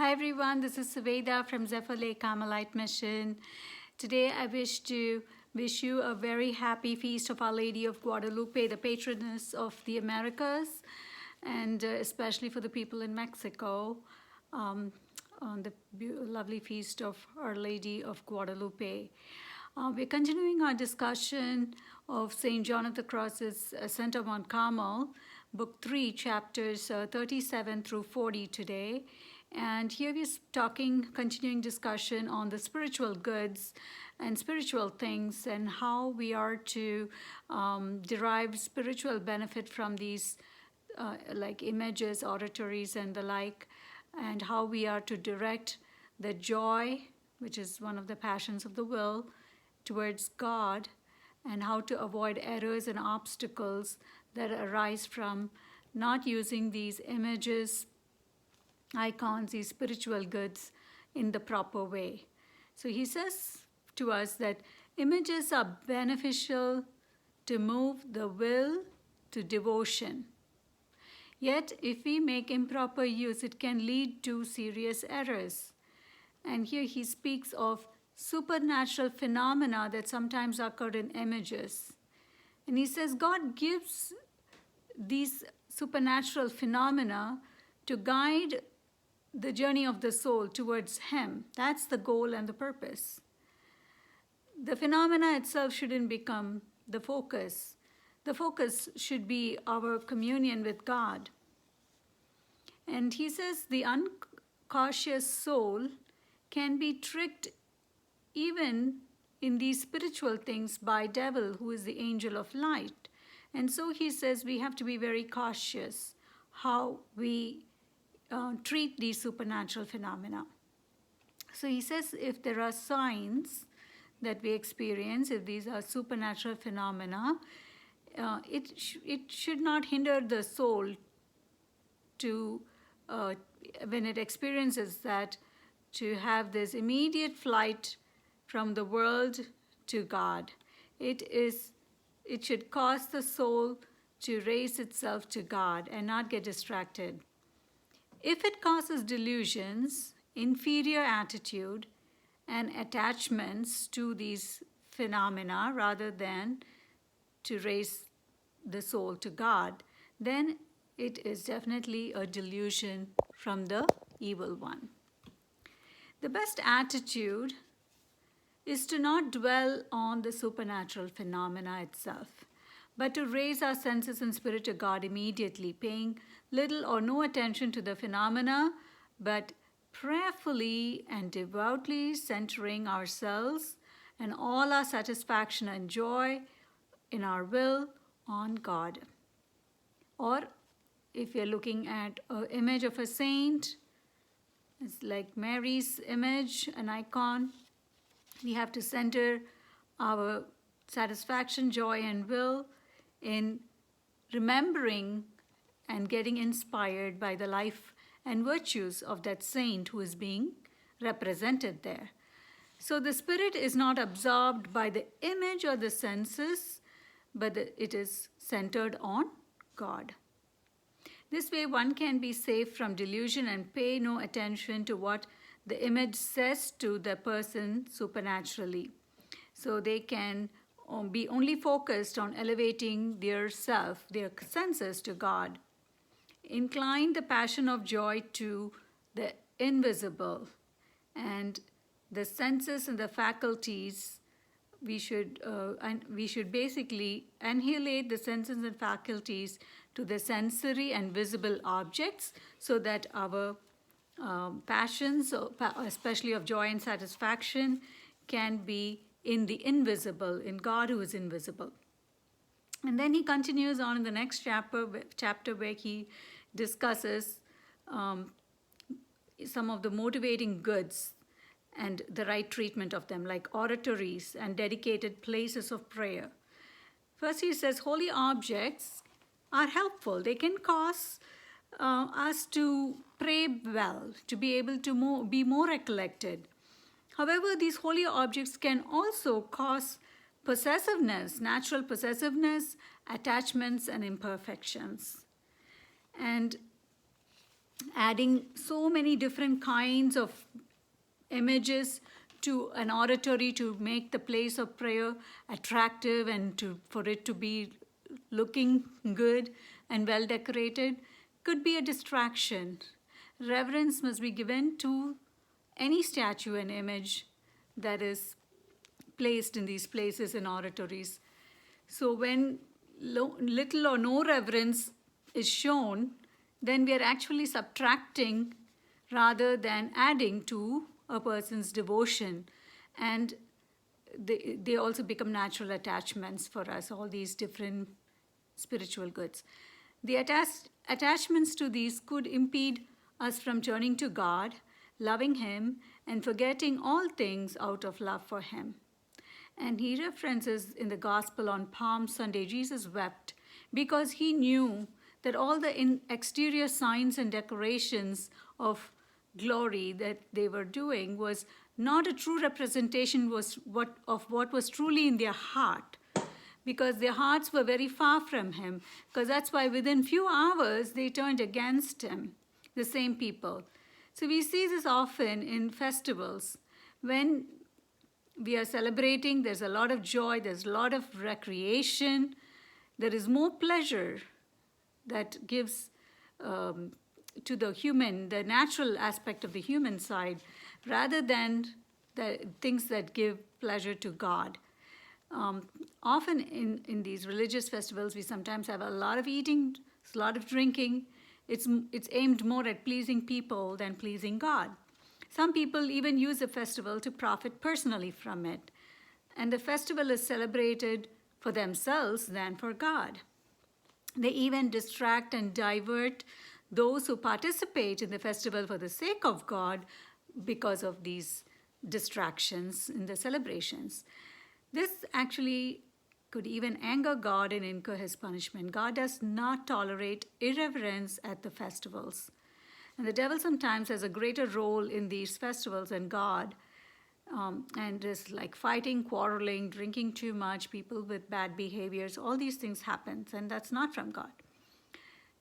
Hi everyone, this is Suveda from Zephyr Lake Carmelite Mission. Today I wish you a very happy feast of Our Lady of Guadalupe, the patroness of the Americas, and especially for the people in Mexico, on the lovely feast of Our Lady of Guadalupe. We're continuing our discussion of St. John of the Cross's Ascent of Mount Carmel, Book 3, chapters 37 through 40 today. And here we're continuing discussion on the spiritual goods and spiritual things and how we are to derive spiritual benefit from these like images, oratories, and the like, and how we are to direct the joy, which is one of the passions of the will, towards God, and how to avoid errors and obstacles that arise from not using these images, icons, these spiritual goods in the proper way. So he says to us that images are beneficial to move the will to devotion. Yet if we make improper use, it can lead to serious errors. And here he speaks of supernatural phenomena that sometimes occur in images. And he says God gives these supernatural phenomena to guide the journey of the soul towards Him. That's the goal and the purpose. The phenomena itself shouldn't become the focus. The focus should be our communion with God. And he says the uncautious soul can be tricked even in these spiritual things by devil, who is the angel of light. And so he says we have to be very cautious how we treat these supernatural phenomena. So he says if there are signs that we experience, if these are supernatural phenomena, it should not hinder the soul to, when it experiences that, to have this immediate flight from the world to God. It should cause the soul to raise itself to God and not get distracted. If it causes delusions, inferior attitude, and attachments to these phenomena rather than to raise the soul to God, then it is definitely a delusion from the evil one. The best attitude is to not dwell on the supernatural phenomena itself, but to raise our senses and spirit to God immediately, paying little or no attention to the phenomena, but prayerfully and devoutly centering ourselves and all our satisfaction and joy in our will on God. Or if you're looking at an image of a saint, it's like Mary's image, an icon, we have to center our satisfaction, joy, and will in remembering and getting inspired by the life and virtues of that saint who is being represented there. So the spirit is not absorbed by the image or the senses, but it is centered on God. This way one can be safe from delusion and pay no attention to what the image says to the person supernaturally. So they can be only focused on elevating their self, their senses to God. Incline the passion of joy to the invisible, and the senses and the faculties, we should basically annihilate the senses and faculties to the sensory and visible objects, so that our passions, especially of joy and satisfaction, can be in the invisible, in God who is invisible. And then he continues on in the next chapter where he discusses some of the motivating goods and the right treatment of them, like oratories and dedicated places of prayer. First he says holy objects are helpful. They can cause us to pray well, to be able to be more recollected. However, these holy objects can also cause possessiveness, natural possessiveness, attachments, and imperfections. And adding so many different kinds of images to an oratory to make the place of prayer attractive and for it to be looking good and well decorated could be a distraction. Reverence must be given to any statue and image that is placed in these places and oratories. So when little or no reverence is shown, then we are actually subtracting rather than adding to a person's devotion. And they also become natural attachments for us, all these different spiritual goods. The attachments to these could impede us from turning to God, loving Him, and forgetting all things out of love for Him. And he references in the Gospel on Palm Sunday, Jesus wept because he knew that all the exterior signs and decorations of glory that they were doing was not a true representation of what was truly in their heart, because their hearts were very far from him. Because that's why within few hours they turned against him, the same people. So we see this often in festivals. When we are celebrating, there's a lot of joy, there's a lot of recreation, there is more pleasure that gives to the human, the natural aspect of the human side, rather than the things that give pleasure to God. Often in these religious festivals, we sometimes have a lot of eating, a lot of drinking. It's aimed more at pleasing people than pleasing God. Some people even use the festival to profit personally from it. And the festival is celebrated for themselves than for God. They even distract and divert those who participate in the festival for the sake of God because of these distractions in the celebrations. This actually could even anger God and incur his punishment. God does not tolerate irreverence at the festivals. And the devil sometimes has a greater role in these festivals than God. And is like fighting, quarreling, drinking too much, people with bad behaviors, all these things happen, and that's not from God.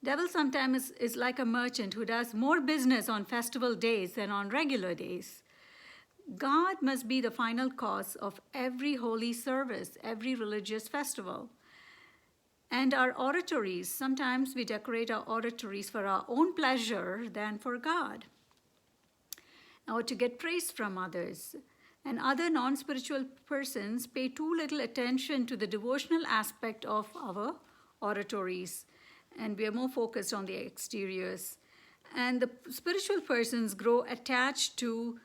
Devil sometimes is like a merchant who does more business on festival days than on regular days. God must be the final cause of every holy service, every religious festival. And our oratories, sometimes we decorate our oratories for our own pleasure than for God, or to get praise from others. And other non-spiritual persons pay too little attention to the devotional aspect of our oratories, and we are more focused on the exteriors. And the spiritual persons grow attached to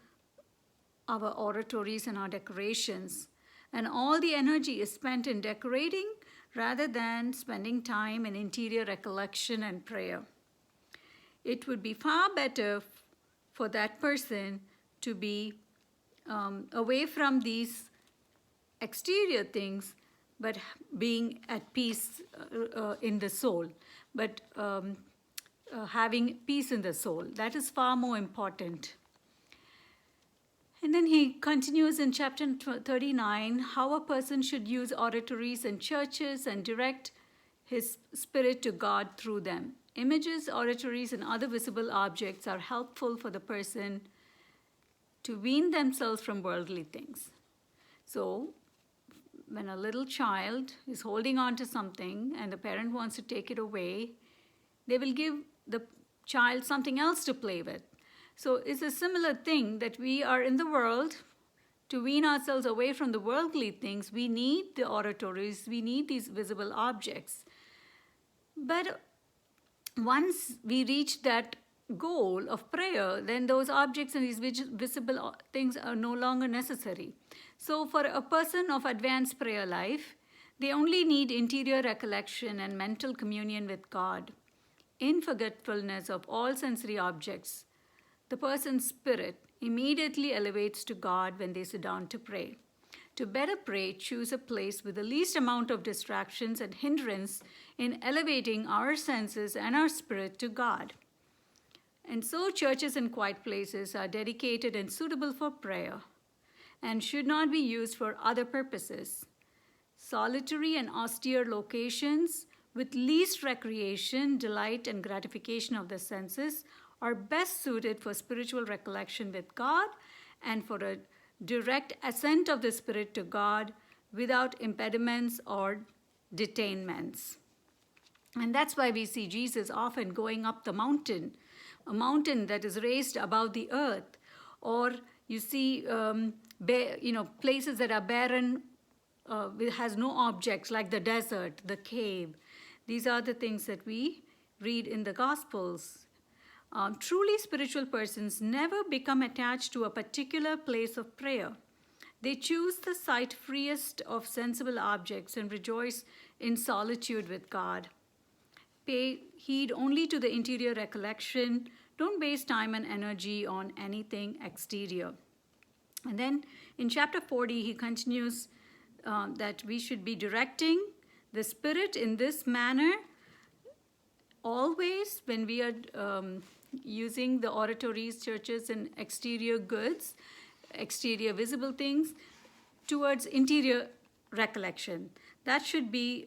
our oratories and our decorations, and all the energy is spent in decorating rather than spending time in interior recollection and prayer. It would be far better for that person to be away from these exterior things, but being at peace in the soul, but having peace in the soul. That is far more important. And then he continues in chapter 39 how a person should use oratories and churches and direct his spirit to God through them. Images, oratories, and other visible objects are helpful for the person to wean themselves from worldly things. So when a little child is holding on to something and the parent wants to take it away, they will give the child something else to play with. So it's a similar thing that we are in the world. To wean ourselves away from the worldly things, we need the oratories, we need these visible objects. But once we reach that goal of prayer, then those objects and these visible things are no longer necessary. So for a person of advanced prayer life, they only need interior recollection and mental communion with God. In forgetfulness of all sensory objects, the person's spirit immediately elevates to God when they sit down to pray. To better pray, choose a place with the least amount of distractions and hindrance in elevating our senses and our spirit to God. And so churches and quiet places are dedicated and suitable for prayer and should not be used for other purposes. Solitary and austere locations with least recreation, delight, and gratification of the senses are best suited for spiritual recollection with God and for a direct ascent of the Spirit to God without impediments or detainments. And that's why we see Jesus often going up the mountain, a mountain that is raised above the earth. Or you see places that are barren, has no objects, like the desert, the cave. These are the things that we read in the Gospels. Truly spiritual persons never become attached to a particular place of prayer. They choose the site freest of sensible objects and rejoice in solitude with God. Pay heed only to the interior recollection. Don't waste time and energy on anything exterior. And then in chapter 40, he continues that we should be directing the Spirit in this manner always when we are using the oratories, churches, and exterior goods, exterior visible things, towards interior recollection. That should be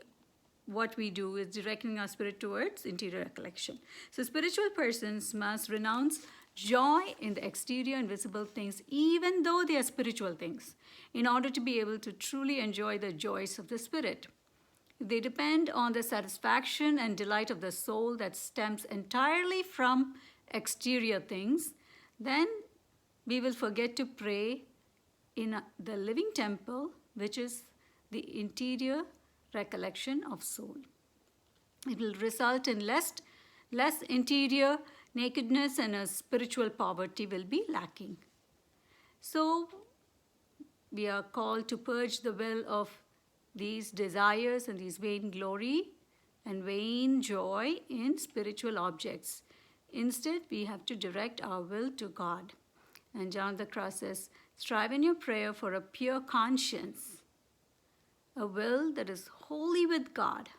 what we do, is directing our spirit towards interior recollection. So spiritual persons must renounce joy in the exterior and visible things, even though they are spiritual things, in order to be able to truly enjoy the joys of the Spirit. If they depend on the satisfaction and delight of the soul that stems entirely from exterior things, then we will forget to pray in the living temple, which is the interior recollection of soul. It will result in less interior nakedness, and a spiritual poverty will be lacking. So we are called to purge the will of these desires and these vain glory and vain joy in spiritual objects. Instead, we have to direct our will to God. And John of the Cross says, strive in your prayer for a pure conscience, a will that is wholly with God,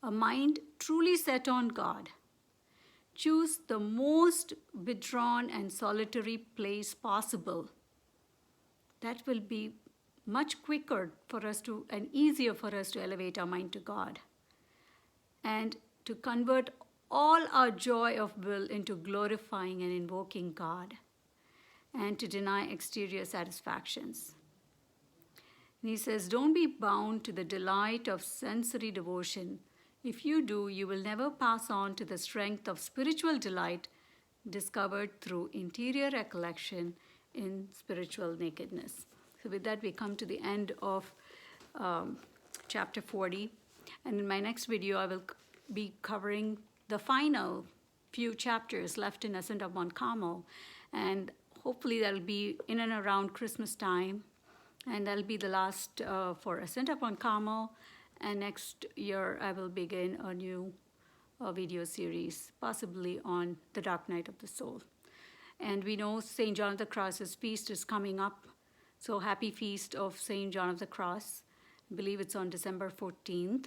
a mind truly set on God. Choose the most withdrawn and solitary place possible. That will be much quicker for us to, and easier for us to elevate our mind to God, and to convert all our joy of will into glorifying and invoking God, and to deny exterior satisfactions. And he says, don't be bound to the delight of sensory devotion. If you do, you will never pass on to the strength of spiritual delight discovered through interior recollection in spiritual nakedness. So with that, we come to the end of chapter 40. And in my next video, I will be covering the final few chapters left in Ascent of Mount Carmel. And hopefully that'll be in and around Christmas time. And that'll be the last for Ascent of Mount Carmel. And next year, I will begin a new video series, possibly on the Dark Night of the Soul. And we know St. John of the Cross's feast is coming up. So happy feast of St. John of the Cross. I believe it's on December 14th.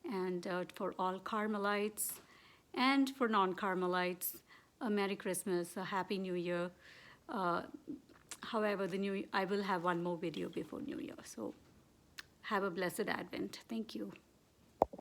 And for all Carmelites and for non-Carmelites, a Merry Christmas, a Happy New Year. However, I will have one more video before New Year. So have a blessed Advent. Thank you.